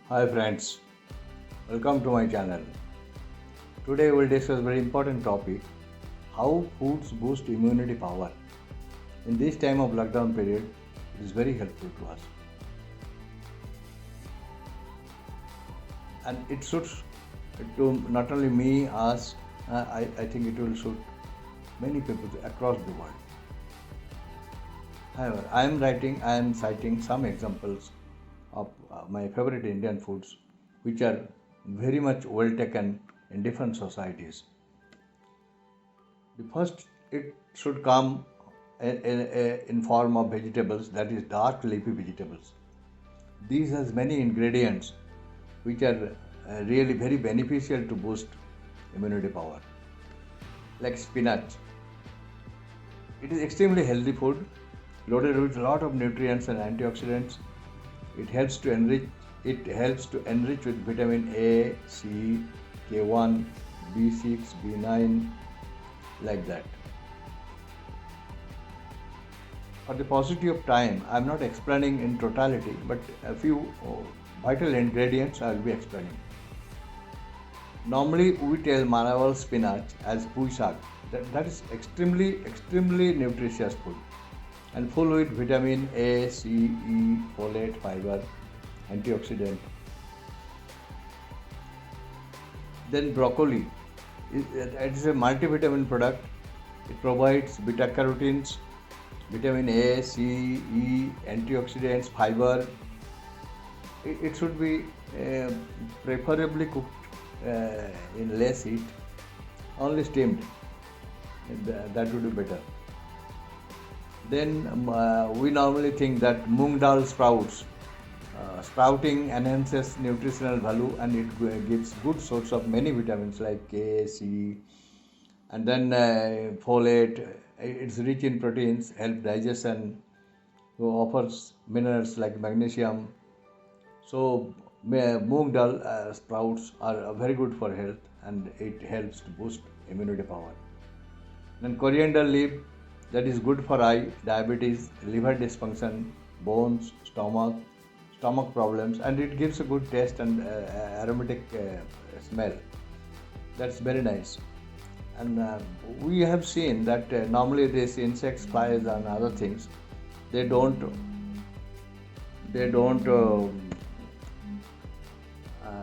Hi friends, welcome to my channel. Today we will discuss a very important topic, how foods boost immunity power. In this time of lockdown period, it is very helpful to us. And it suits to not only me, us, I think it will suit many people across the world. However, I am citing some examples of my favorite Indian foods which are very much well taken in different societies. The first, it should come in form of vegetables, that is dark leafy vegetables. These has many ingredients which are really very beneficial to boost immunity power. Like spinach, it is extremely healthy food, loaded with a lot of nutrients and antioxidants. It helps to enrich with vitamin A, C, K1, B6, B9, like that. For the paucity of time, I am not explaining in totality, but a few vital ingredients I will be explaining. Normally, we tell Manaval spinach as pui saag. That is extremely nutritious food and full with vitamin A, C, E, folate, fiber, antioxidant. Then broccoli, it is a multivitamin product. It provides beta carotenes, vitamin A, C, E, antioxidants, fiber. It should be preferably cooked in less heat, only steamed. That would be better. Then we normally think that moong dal sprouts. Sprouting enhances nutritional value and it gives good source of many vitamins like K, C, and then folate. It's rich in proteins, help digestion, offers minerals like magnesium. So moong dal sprouts are very good for health and it helps to boost immunity power. Then coriander leaf, that is good for eye, diabetes, liver dysfunction, bones, stomach problems, and it gives a good taste and aromatic smell. That's very nice. And we have seen that normally these insects, flies, and other things, they don't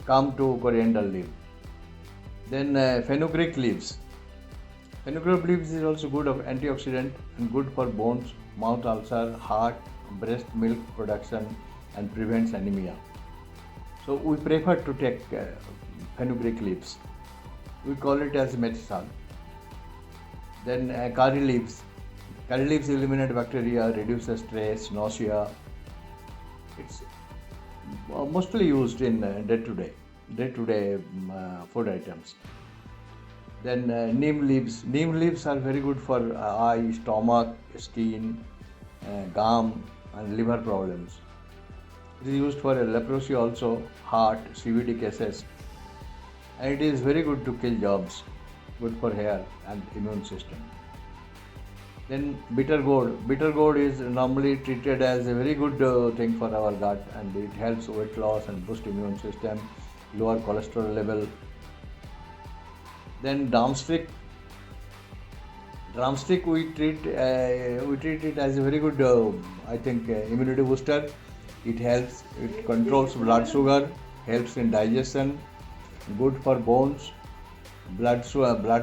come to coriander leaf. Then fenugreek leaves. Fenugreek leaves is also good of antioxidant and good for bones, mouth ulcer, heart, breast milk production, and prevents anemia. So we prefer to take fenugreek leaves. We call it as methi saag. Then curry leaves. Curry leaves eliminate bacteria, reduces stress, nausea. It's mostly used in day-to-day food items. Then neem leaves. Neem leaves are very good for eye, stomach, skin, gum, and liver problems. It is used for leprosy also, heart, CVD cases, and it is very good to kill germs, good for hair and immune system. Then bitter gourd. Bitter gourd is normally treated as a very good thing for our gut, and it helps weight loss and boost immune system, lower cholesterol level. Then drumstick. Drumstick we treat it as a very good immunity booster. It controls blood sugar, helps in digestion, good for bones, blood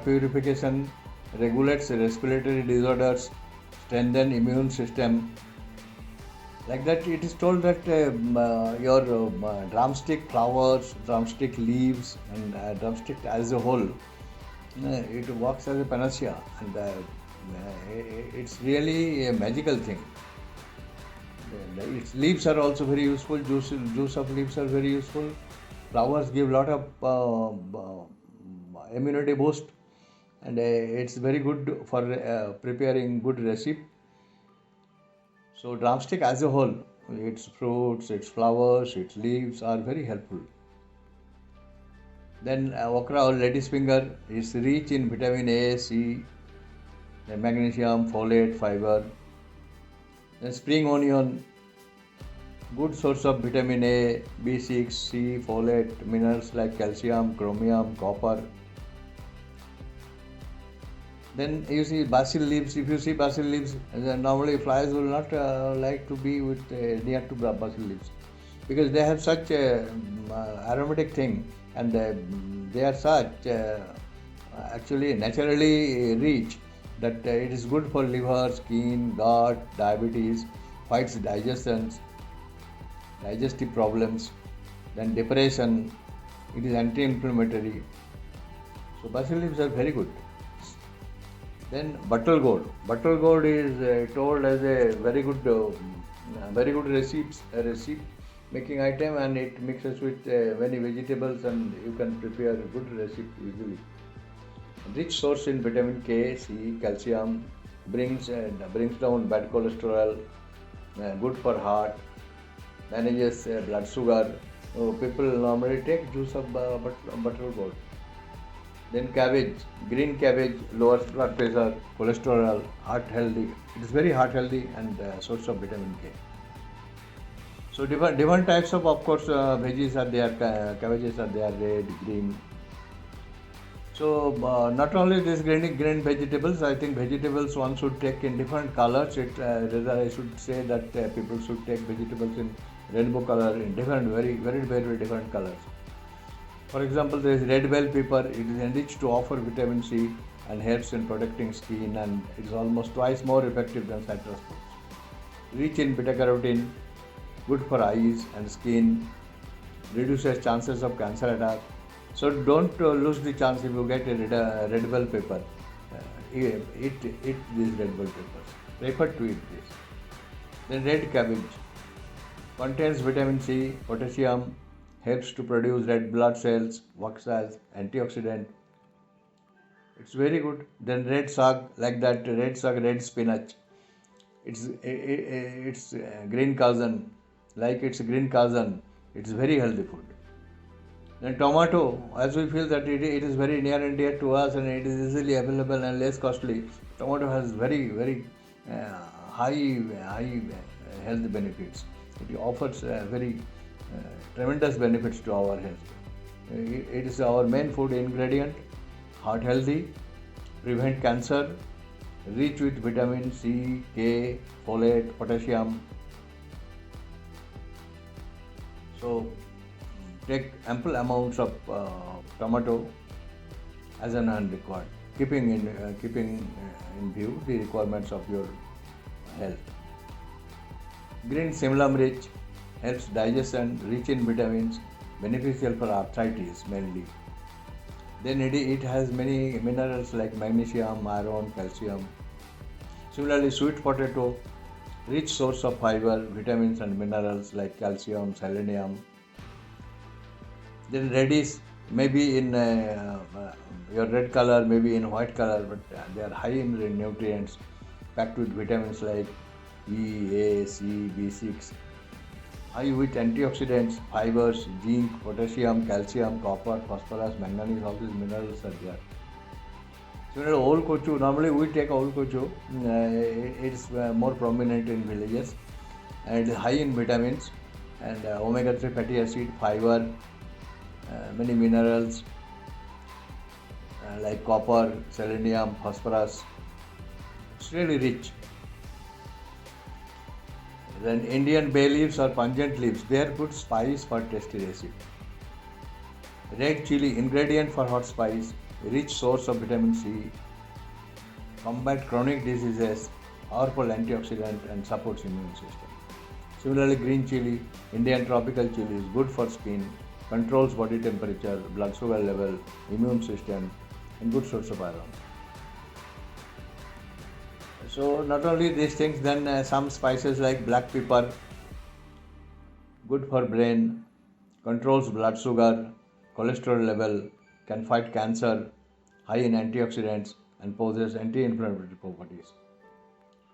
purification, regulates respiratory disorders, strengthen immune system. Like that, it is told that your drumstick flowers, drumstick leaves, and drumstick as a whole, it works as a panacea, and it's really a magical thing. Its leaves are also very useful. Juice of leaves are very useful. Flowers give lot of immunity boost, and it's very good for preparing good recipe. So drumstick as a whole, its fruits, its flowers, its leaves are very helpful. Then okra or lady's finger is rich in vitamin A, C, magnesium, folate, fiber. Then spring onion, Good source of vitamin A, B6, C, folate, minerals like calcium, chromium, copper. Then you see basil leaves. If you see basil leaves, normally flies will not like to be with near to basil leaves because they have such aromatic thing, and they are such actually naturally rich that it is good for liver, skin, gut, diabetes, fights digestive problems, then depression. It is anti-inflammatory. So basil leaves are very good. Then bottle gourd. Bottle gourd is told as a very good recipe making item, and it mixes with many vegetables, and you can prepare a good recipe easily. Rich source in vitamin K, C, calcium, brings down bad cholesterol, good for heart, manages blood sugar. So people normally take juice of bottle gourd. Then cabbage, green cabbage lowers blood pressure, cholesterol, heart healthy. It is very heart healthy and source of vitamin K. So different types of course, veggies are there, cabbages are there, red, green. So not only these green vegetables, I think vegetables one should take in different colors. Rather I should say that people should take vegetables in rainbow color, in different, very different colors. For example, there is red bell pepper. It is enriched to offer vitamin C and helps in protecting skin, and it is almost twice more effective than citrus fruits. Rich in beta carotene, good for eyes and skin, reduces chances of cancer attack. So don't lose the chance if you get a red bell pepper. Eat these red bell peppers. Prefer to eat this. Then red cabbage contains vitamin C, potassium, helps to produce red blood cells, works as antioxidant. It's very good. Then red saag, like that red saag, red spinach. It's green cousin, like its green cousin. It's very healthy food. Then tomato, as we feel that it is very near and dear to us and it is easily available and less costly. Tomato has very high health benefits. It offers very tremendous benefits to our health. It is our main food ingredient, heart healthy, prevent cancer, rich with vitamin C, K, folate, potassium. So take ample amounts of tomato as and when required, keeping in view the requirements of your health. Green Simla Mirch helps digestion, rich in vitamins, beneficial for arthritis mainly. Then it has many minerals like magnesium, iron, calcium. Similarly, sweet potato, rich source of fiber, vitamins and minerals like calcium, selenium. Then radish, maybe in your red color, maybe in white color, but they are high in nutrients, packed with vitamins like E, A, C, B6, high with antioxidants, fibers, zinc, potassium, calcium, copper, phosphorus, manganese, all these minerals are there. Similarly, old kochu, normally we take old kochu, it is more prominent in villages, and it is high in vitamins and omega-3 fatty acid, fiber, many minerals like copper, selenium, phosphorus. It's really rich. Then Indian bay leaves or pungent leaves, they are good spice for tasty recipe. Red chili, ingredient for hot spice, rich source of vitamin C, combat chronic diseases, powerful antioxidant and supports immune system. Similarly, green chili, Indian tropical chili is good for skin, controls body temperature, blood sugar level, immune system, and good source of iron. So not only these things, then some spices like black pepper, good for brain, controls blood sugar, cholesterol level, can fight cancer, high in antioxidants, and possess anti-inflammatory properties.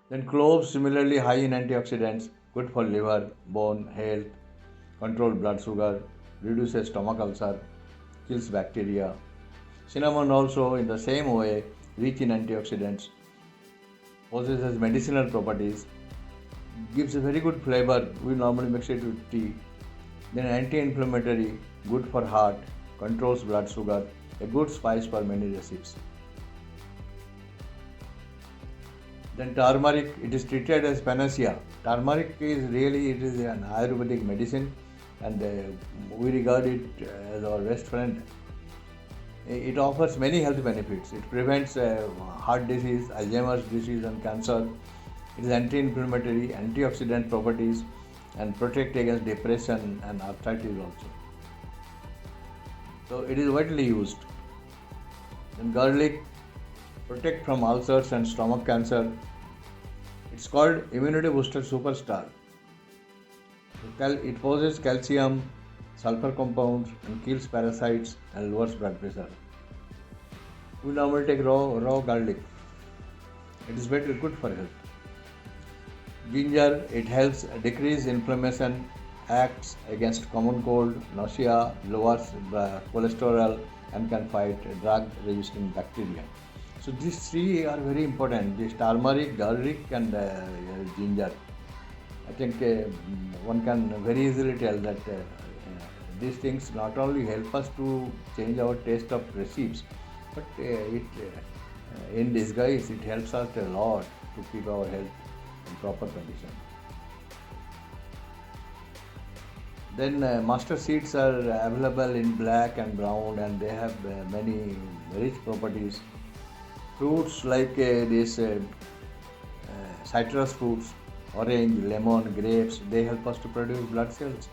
Then cloves, similarly high in antioxidants, good for liver, bone health, control blood sugar, reduces stomach ulcer, kills bacteria. Cinnamon also in the same way, rich in antioxidants, possesses medicinal properties, gives a very good flavor. We normally mix it with tea. Then anti-inflammatory, good for heart, controls blood sugar, a good spice for many recipes. Then turmeric, it is treated as panacea. Turmeric is really, it is an Ayurvedic medicine, and we regard it as our best friend. It offers many health benefits. It prevents heart disease, Alzheimer's disease and cancer. It is anti-inflammatory, antioxidant properties, and protect against depression and arthritis also. So it is widely used. Then garlic, protect from ulcers and stomach cancer. It's called immunity booster superstar. It possesses calcium, sulfur compounds, and kills parasites and lowers blood pressure. We normally take raw garlic. It is very good for health. Ginger, it helps decrease inflammation, acts against common cold, nausea, lowers cholesterol, and can fight drug-resistant bacteria. So these three are very important. This turmeric, garlic, and ginger. I think one can very easily tell that these things not only help us to change our taste of recipes, but in disguise it helps us a lot to keep our health in proper condition. Then mustard seeds are available in black and brown, and they have many rich properties. Fruits like citrus fruits, orange, lemon, grapes, they help us to produce blood cells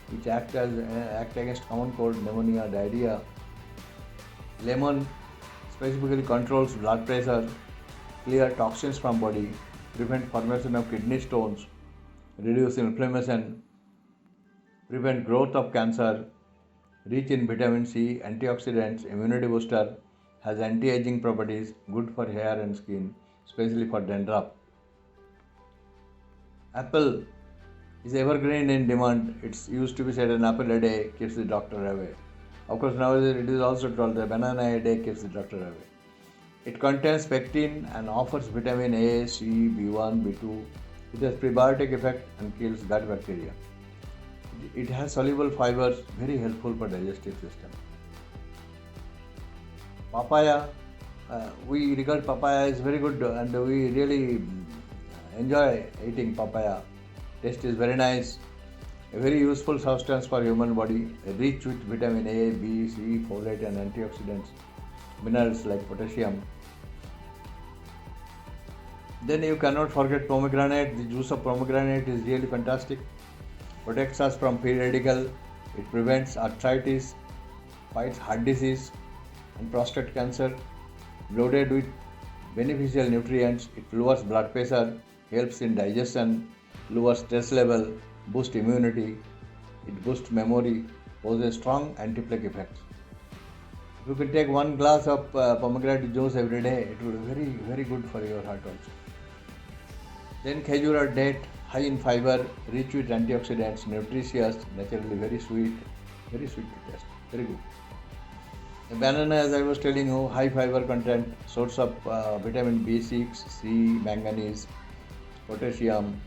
which act against common cold, pneumonia, diarrhea. Lemon specifically controls blood pressure, clear toxins from body, prevent formation of kidney stones, reduce inflammation, prevent growth of cancer, rich in vitamin C, antioxidants, immunity booster, has anti-aging properties, good for hair and skin, especially for dandruff. Apple is evergreen in demand. It's used to be said an apple a day keeps the doctor away. Of course, nowadays it is also told that banana a day keeps the doctor away. It contains pectin and offers vitamin A, C, B1, B2. It has prebiotic effect and kills gut bacteria. It has soluble fibers, very helpful for digestive system. Papaya, we regard papaya is very good, and we really enjoy eating papaya. Taste is very nice. A very useful substance for human body, rich with vitamin A, B, C, folate and antioxidants, minerals like potassium. Then you cannot forget pomegranate. The juice of pomegranate is really fantastic. Protects us from free radical. It prevents arthritis, fights heart disease and prostate cancer. Loaded with beneficial nutrients, it lowers blood pressure, helps in digestion, lowers stress level, boosts immunity, it boosts memory, poses strong anti-plaque effects. If you can take 1 glass of pomegranate juice every day, it will be very, very good for your heart also. Then khejura date, high in fiber, rich with antioxidants, nutritious, naturally very sweet to taste, very good. The banana, as I was telling you, high fiber content, source of vitamin B6, C, manganese, potassium,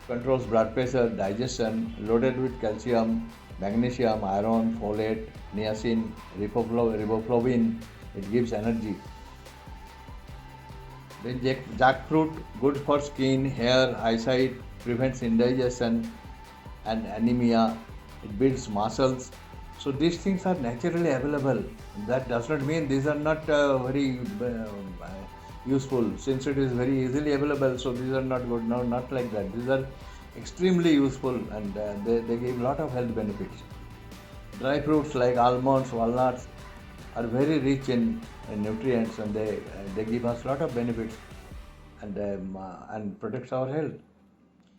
controls blood pressure, digestion, loaded with calcium, magnesium, iron, folate, niacin, riboflavin, it gives energy. Then jackfruit, good for skin, hair, eyesight, prevents indigestion and anemia, it builds muscles. So these things are naturally available. That does not mean these are not very useful. Since it is very easily available, so these are not good. No, not like that. These are extremely useful, and they give a lot of health benefits. Dry fruits like almonds, walnuts are very rich in nutrients, and they give us a lot of benefits and protects our health.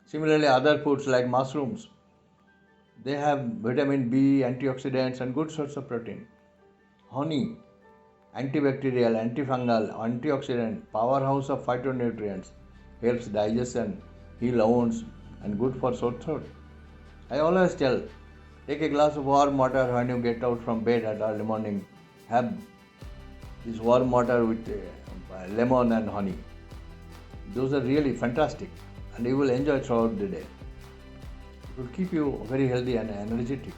Similarly, other foods like mushrooms, they have vitamin B, antioxidants, and good source of protein. Honey, antibacterial, antifungal, antioxidant, powerhouse of phytonutrients, helps digestion, heal wounds, and good for sore throat. I always tell, take a glass of warm water when you get out from bed at early morning. Have this warm water with lemon and honey. Those are really fantastic. and you will enjoy throughout the day. It will keep you very healthy and energetic.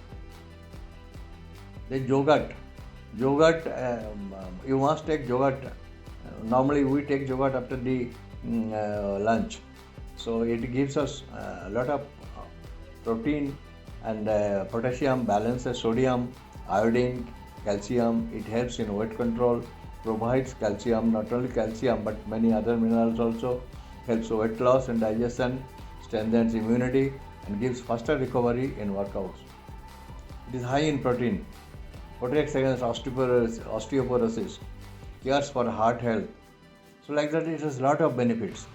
Then yogurt. Yogurt, you must take yogurt. Normally we take yogurt after the lunch. So it gives us a lot of protein and potassium, balances sodium, iodine, calcium. It helps in weight control, provides calcium, not only calcium but many other minerals also, helps weight loss and digestion, strengthens immunity and gives faster recovery in workouts. It is high in protein, protects against osteoporosis, cares for heart health. So like that it has a lot of benefits.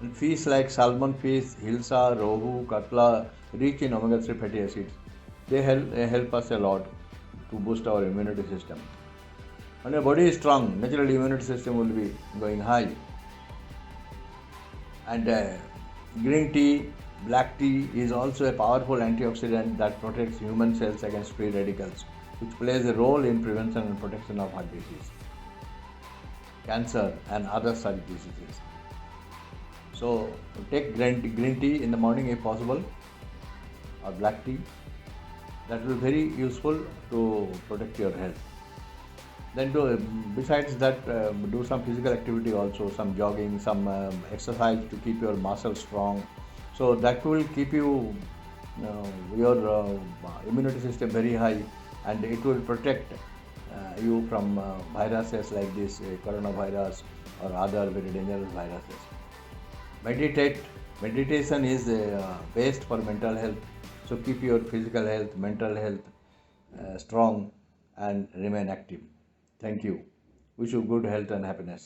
And fish like salmon fish, hilsa, rohu, katla, rich in omega-3 fatty acids, they help us a lot to boost our immunity system. When your body is strong, naturally immunity system will be going high. And green tea, black tea is also a powerful antioxidant that protects human cells against free radicals, which plays a role in prevention and protection of heart disease, cancer, and other such diseases. So take green tea in the morning if possible, or black tea. That will be very useful to protect your health. Then besides that, do some physical activity also, some jogging, some exercise to keep your muscles strong. So that will keep your immunity system very high, and it will protect you from viruses like this coronavirus or other very dangerous viruses. Meditate. Meditation is best for mental health. So keep your physical health, mental health strong and remain active. Thank you. Wish you good health and happiness.